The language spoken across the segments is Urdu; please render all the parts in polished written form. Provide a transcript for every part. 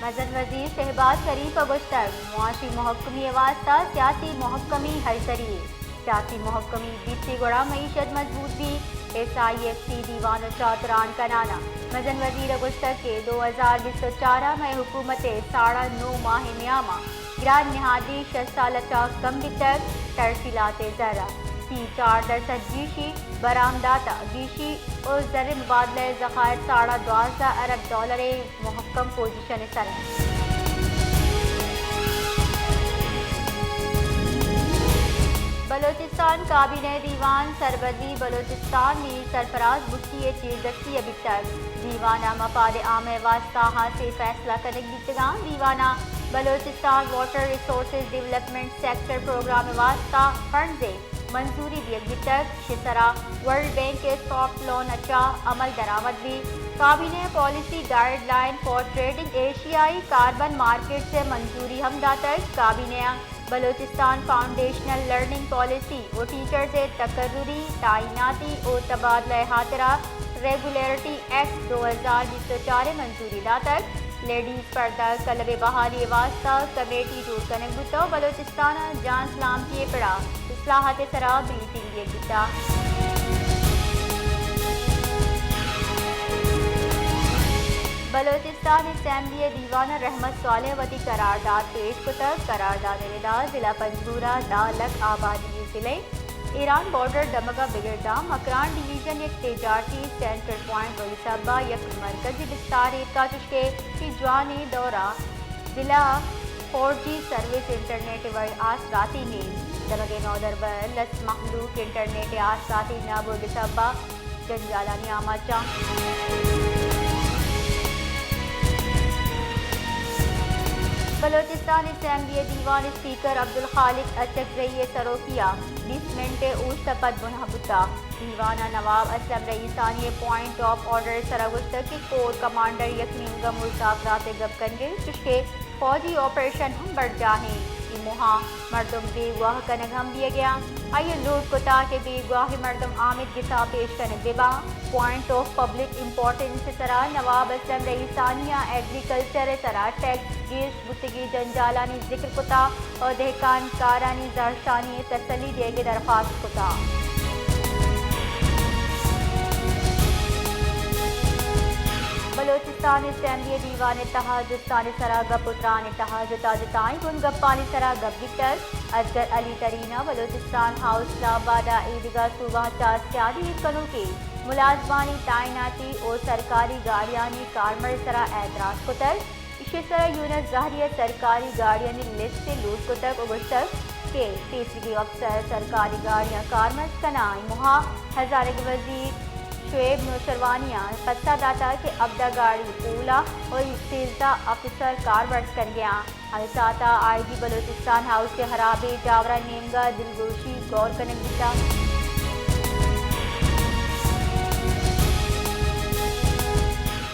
مزن وزیر شہباز شریف گشتگ معاشی محکمی واسطہ سیاسی محکمی ہر ذریعے سیاسی محکمی بیتی گڑا معیشت مضبوط بھی SIFC دیوان و چاتران کنانا مزن وزیر گشتگ کے 2024 میں حکومت 9.5 ماہ نیامہ گران نہادی 6 سالہ کم تک ترسیلات ذرہ 4% گیشی برآمداتا گیشی اور زر مبادلہ ذخائر 12.5 ارب ڈالر محکم پوزیشن سر بلوچستان کابینہ دیوان سربزی بلوچستان میر سرفراز بھٹی چیردستی ابھی تک دیوانہ مفاد عام واسطہ سے فیصلہ کنک بیتگاں دیوانہ Balochistan water resources development sector programme واسطہ فنڈز منظوری دی ابھی تک شسرا ورلڈ بینک کے سافٹ لون اچا عمل درآمد بھی کابینہ policy guideline for trading ایشیائی کاربن مارکیٹ سے منظوری ہمدہ تک کابینہ بلوچستان فاؤنڈیشنل لرننگ پالیسی و ٹیچر سے تقرری تعیناتی اور تبادلہ خاطرہ ریگولیٹری ایکٹ 2024 منظوری دا تک لیڈیز پردہ کلب بحالی واسطہ کمیٹی ٹور کنک بتا بلوچستان جان سلامتی پڑا اصلاحات سرا بریفنگ یہ بتا بلوچستان اسمبلی دیوان رحمت صالح وتی قرارداد پیش کتک قرارداد ردا ضلع پنجگورہ دالک آبادی ضلع ایران بارڈر دمگا بگڑدا مکران ڈویژن یک تجارتی سینٹر پوائنٹ ولی صبا یک مرکزی بستار کا چشکے کی جوانی دورہ ضلع 4G سروس انٹرنیٹ و آسراتی نے دمگے نودر بر لس مخلوق انٹرنیٹ آسراتی نابو بسبا جنجالانی آماچا بلوچستان اسمبلی دیوان اسپیکر عبدالخالق اچک رئی سروکیہ 20 منٹ اوش تپت بنہ بتا دیوانہ Nawab Aslam Raisani point of order سراگشتہ کی کور کمانڈر یکمین گم مسافرات گپ کنگے چشکے فوجی آپریشن ہم بڑھ جاہیں مہاں مردم بے گواہ کنگ ہم دیا گیا آئیے لوٹ کتا کے بے گواہ مردم آمد گسا پیش کنگ دیبا پوائنٹ آف پبلک امپورٹنس سرا نواب اسلم رئیسانیہ ایگریکلچر سرا ٹیکس گیش بتگی جنجالانی ذکر کتا اور دہکان کارانی زرشانی تسلی دے گے درخواست کتا بلوچستان اسمبلی دیوان تہاجستان سرا گپ اتران تہاجتا جتائیں گن گپانی سرا گپ گٹر اصغر علی ترینہ بلوچستان ہاؤس آبادہ عیدگاہ صوبہ سیادی کنو کے ملازمانی تعیناتی اور سرکاری گاڑیانی کارمر سرا اعتراض کتر اسی سرا یونس ظاہریہ سرکاری گاڑیانی لسٹ سے لوٹ کتک اگشتک کے تیسری افسر سرکاری گاڑیاں کارمرز کنائیں مہا ہزارگ وزیر شعیب نوشروانیہ پتہ داتا کہ ابدا گاڑی پولا اور سیزدہ افسر کاربرز کر گیا حادثاتا IG بلوچستان ہاؤس کے خرابے جاورہ نیمگا دلگوشی غور کنک دیتا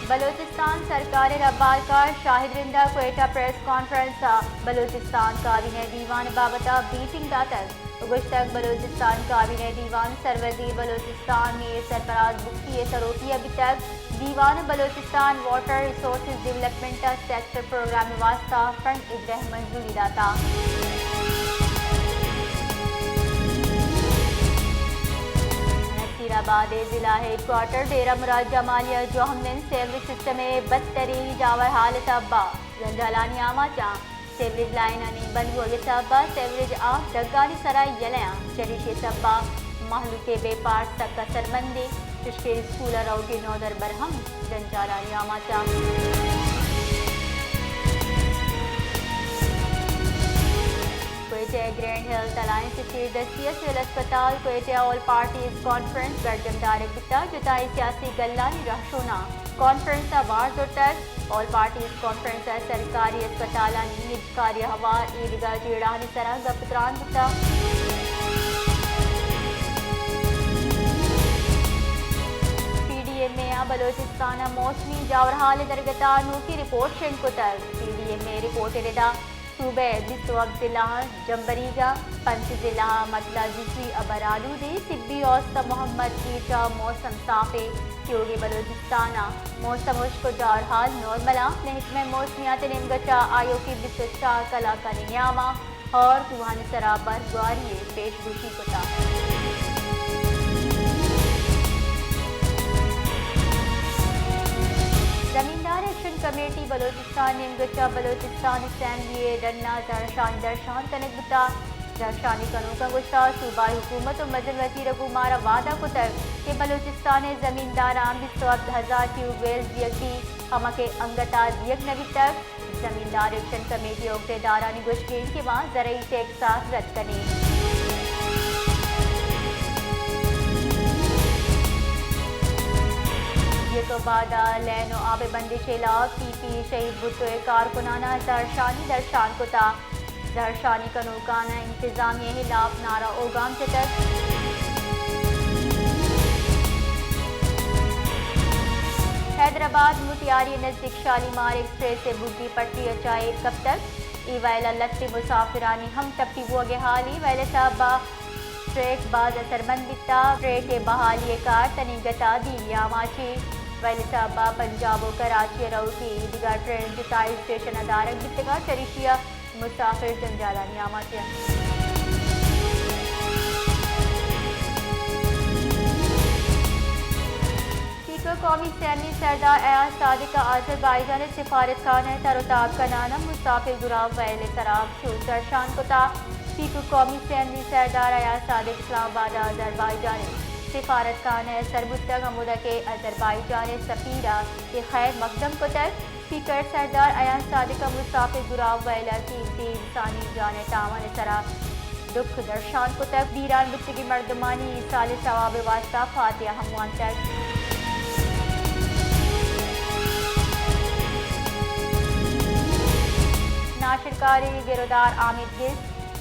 بلوچستان سرکار ربال کا شاہد رندہ کوئٹہ پریس کانفرنس بلوچستان کابینہ دیوان بابتا بیٹنگ داتر گشتک بلوچستان کابینہ دیوان سروزی بلوچستان میر سرفراز بختی سروکی ابھی تک دیوان Balochistan water resources development sector programme واسطہ فنڈ اجرہ منظوری داتا نصیر آباد ضلع ہیڈ کوارٹر ڈیرہ مراد جمالیہ جوہمن سیوریج سسٹم میں بدترین جاور حالت ابا جنجالانی آماچا سیوریج لائن بند ہو گئے سبا سیوریج آف ڈگانی سرائی یلیاں چریشے سبا محلوکے بے پارس تک کا سربندی چشکے اسکول روٹی نودر برہم جنجالانی آماچا کوئٹہ گرینڈ ہیلتھ الائنس چیردستی سول اسپتال کوئٹہ آل پارٹیز کانفرنس گردم دارک بتا جتائی سیاسی گلانی رہشونا کانفرنس وارز ٹیکس آل پارٹیز کانفرنس سرکاری اسپتالانی نجکاری ہوار عیدگاہ جیڑانی سرا گپتران بتا PDMA بلوچستان موسمی جاورحال درگتانو کی رپورٹ شن کتر PDMA رپورٹ ردا صوبہ بسوق ضلع جمبریگا پنچ ضلع مطلع جزوی ابرالو دے طبی اوسط محمد کیٹا موسم صافے یوگی بلوچستان موسم کو جار حال نارملا نہت میں موسمیات نمگچا آیو کی 24 کلا کا نیاما اور کوہانی سرابر گواری پیش گوشی کتا زمیندار ایکشن کمیٹی بلوچستان نمگچا بلوچستان اسمبلی ڈنہ درشان تنک بتا درشانی کنو کا گشتا صوبائی حکومت و مدن وزیر کو مارا وعدہ کتر کہ بلوچستان زمینداران 27,000 ٹیوب ویل دیگ دی ہما کے انگتا دیگ نوی تک زمیندار ایکشن کمیٹی عہدے دارانی گوشگین کے وہاں زرعی ٹیکسات رد کریں یہ تو بعد لین و آب بندش خلاف پی شہید بھٹو کارکنانہ درشان کتا درشانی کنوکانہ انتظامیہ خلاف نعرہ اوگام چتر حیدرآباد متیاری نزدیک شالیمار ایکسپریس سے بگی پٹری اچائے کب تک ای ویلا لتی مسافرانی ہم ٹپی وگے حالی ویلے صاحبہ ٹریک باز اثر مند بتا ٹریک بحالی کار تنیگتا دیلیا ماچی ویلے صاحبہ پنجاب و کراچی رو کی دیگر ٹرین جتائی اسٹیشن ادارک بتگا چریشیا مسافر جنجالانی آماتیا سپیکر قومی اسمبلی سردار ایاز صادق کا آذربائیجان سفارت خانہ تروتاب کا نام مسافر گراو ویلے سراب شو درشان کتا سپیکر قومی اسمبلی سردار ایاز صادق اسلام آباد آذربائیجان سفارت خانہ سربتگ حمودہ کے آذربائیجان سفیرہ کے خیر مقدم کتر سپیکر سردار ایاز صادق مسافر گراو ویلا کی انسانی جان تاوان سرا دکھ درشان کتر بیران بچگی مردمانی سال ثواب واسطہ فاتحہ ہموان تک ناشرکاری گرودار عامد گس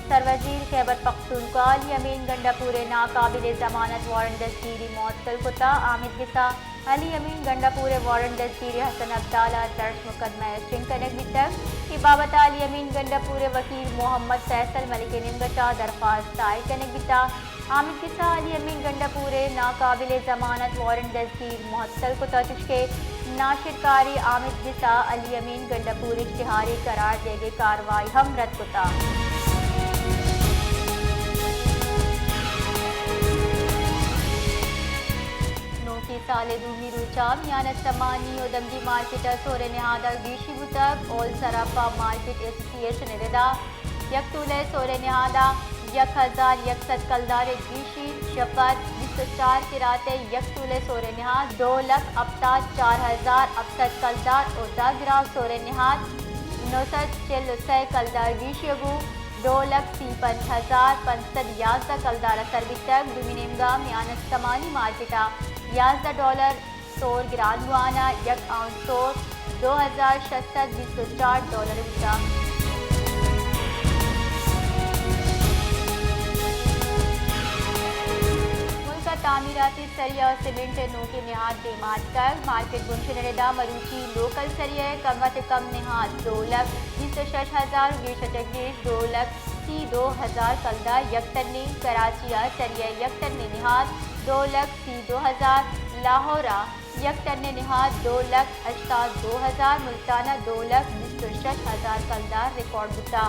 سروزیر خیبر پختونخوا علی امین گنڈا پورے ناقابل ضمانت وارنٹ دستگیری معطل کتا عامد گسا علی امین گنڈا پورے وارنٹ دستگیری حسن عبداللہ درج مقدمہ ایکشن کنک بھی تک بابت علی امین گنڈا پورے وکیل محمد فیصل ملک نمگچا درخواست دائر کنک بھی تا عامد گسا علی امین گنڈا پورے ناقابل ضمانت وارنٹ دستگیر معطل کتا چشکے ناشرکاری عامد گسا علی امین گنڈا پورے اشتہاری قرار دے گے کاروائی ہم رد کتا سال دومی روچا میانت سمانی و دمجی مارکیٹ سور نہادہ گیشی بتک اول سراپا مارکیٹ ایسوسی ایشن ردا یک طولہ سور نہادہ 1000 کلدار گیشی شپت 24 کراتے یک طولہ سور نہاد 2,78,4000 کلدار اور 10 گراو سور نہاد 946 کلدار گیشی اگو 2,53,511 کلدار اثر بتک دومی نمگا میانت سمانی مارکیٹا $11 سور گران گوانا یک آؤنس سور $2,624 بتا ملک تعمیراتی سریع سیمنٹ نو کے نہاد دیمات کر مارکیٹ گنشن ردا مروچی لوکل سریع کم از کم نہاد 2,26,000 گیشتگیش 2,32,000 کلدار یک تنی کراچیا سریع یک تنی نہاد 2,32,000 لاہورہ یک ٹن نہاد 2,82,000 ملتانہ 2,26,000 کلدار ریکارڈ بتا